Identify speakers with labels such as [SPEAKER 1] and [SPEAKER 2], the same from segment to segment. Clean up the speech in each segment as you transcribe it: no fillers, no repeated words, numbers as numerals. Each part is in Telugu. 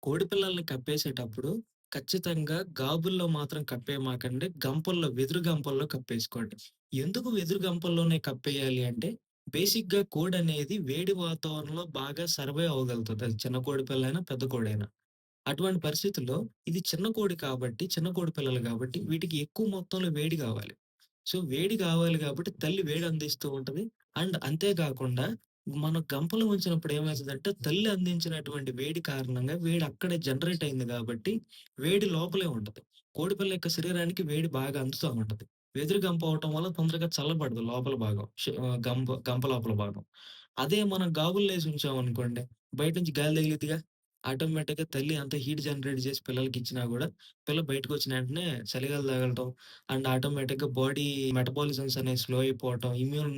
[SPEAKER 1] కోడి పిల్లల్ని కప్పేసేటప్పుడు ఖచ్చితంగా గాబుల్లో మాత్రం కప్పేయమాకండి. గంపల్లో, వెదురు గంపల్లో కప్పేసుకోండి. ఎందుకు వెదురు గంపల్లోనే కప్పేయాలి అంటే, బేసిక్‌గా కోడనేది వేడి వాతావరణంలో బాగా సర్వైవ్ అవ్వగలుగుతది. అది చిన్న కోడి పిల్లైనా, పెద్ద కోడైనా. అటువంటి పరిస్థితుల్లో ఇది చిన్న కోడి కాబట్టి, చిన్న కోడి పిల్లలు కాబట్టి వీటికి ఎక్కువ మొత్తంలో వేడి గావాలి. సో, వేడి గావాలి గాబట్టి తల్లి వేడి అందిస్తూ ఉంటది. అండ్ అంతే గాకుండా మనం గంపలో ఉంచినప్పుడు ఏమైతదంటే తల్లి అందించినటువంటి వేడి కారణంగా వేడి అక్కడే జనరేట్ అయింది గాబట్టి వేడి లోపలే ఉంటది. కోడిపిల్ల యొక్క శరీరానికి వేడి బాగా అందుతా ఉంటది. వెదురు గంప అవ్వటం వల్ల తొందరగా చల్లబడదు లోపల భాగం. గంప లోపల భాగం. అదే మనం గాబుల్లేసి ఉంచామనుకోండి బయట నుంచి గాలి తగిలిద్దిగా. ఆటోమేటిక్‌గా తల్లి అంత హీట్ జనరేట్ చేసి పిల్లలకిచ్చినా గూడా పిల్ల బయటకొచ్చిన వెంటనే చలిగాలి తగలటం అండ్ ఆటోమేటిక్‌గా బాడీ మెటబాలిజమ్స్ అనేవి స్లో అయిపోవటం, ఇమ్యూన్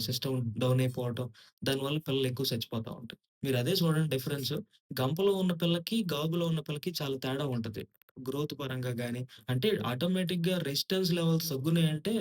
[SPEAKER 1] సిస్టమ్ డౌన్ అయిపోవటం, దానివల్ల పిల్లలు ఎక్కువ చచ్చిపోతా ఉంటాయి. మీరదే చూడండి డిఫరెన్సు. గంపలో ఉన్న పిల్లకి, గాబులో ఉన్న పిల్లకి చాలా తేడా ఉంటది. గ్రోత్ పరంగా గాని, అంటే ఆటోమేటిక్‌గా రెసిస్టెన్స్ లెవెల్స్ తగ్గునాయంటే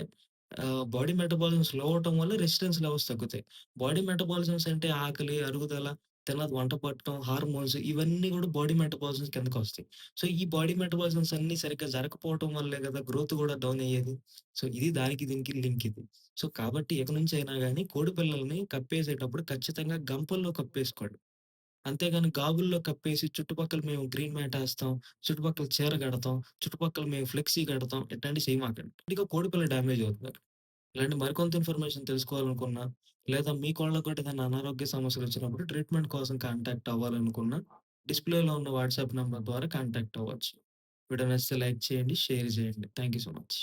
[SPEAKER 1] బాడీ మెటబాలిజం స్లో అవ్వటం వల్ల రెసిస్టెన్స్ లెవెల్స్ తగ్గుతాయి. బాడీ మెటబాలిజమ్స్ అంటే ఆకలి, అరుగుదల, తిన్నది వంట పట్టడం, హార్మోన్స్ ఇవన్నీ గూడా బాడీ మెటబాలిజమ్స్ కిందకొస్తాయి. సో, ఈ బాడీ మెటబాలిజమ్స్ అన్నీ సరిగ్గా జరగకపోవటం వల్లే గదా! గ్రోత్ గూడా డౌన్ అయ్యేది. సో, ఇది దానికి దీనికి లింక్ ఇది. సో, కాబట్టి ఇక నుంచైనా గాని కోడి పిల్లల్ని కప్పేసేటప్పుడు ఖచ్చితంగా గంపల్లో కప్పేసుకోండి. అంతేగాని గాబుల్లో కప్పేసి చుట్టుపక్కల మేము గ్రీన్ మ్యాట్ ఏస్తాం, చుట్టుపక్కల చీర కడతాం, చుట్టుపక్కల మేము ఫ్లెక్సీ కడతాం ఇట్లాంటివి చేయమాకండి. ఇక కోడి పిల్ల డ్యామేజ్ అవుతున్నారు. ఇలాంటి మరికొంత ఇన్ఫర్మేషన్ తెలుసుకోవాలనుకున్నా, లేదా మీ కోళ్ళకి కూడా ఏదైనా అనారోగ్య సమస్యలొచ్చినప్పుడు ట్రీట్మెంట్ కోసం కాంటాక్ట్ అవ్వాలనుకున్నా, డిస్‌ప్లేలో ఉన్న వాట్సాప్ నంబర్ ద్వారా కాంటాక్ట్ అవ్వచ్చు. వీడియో నచ్చితే లైక్ చేయండి, షేర్ చేయండి. Thank you so much.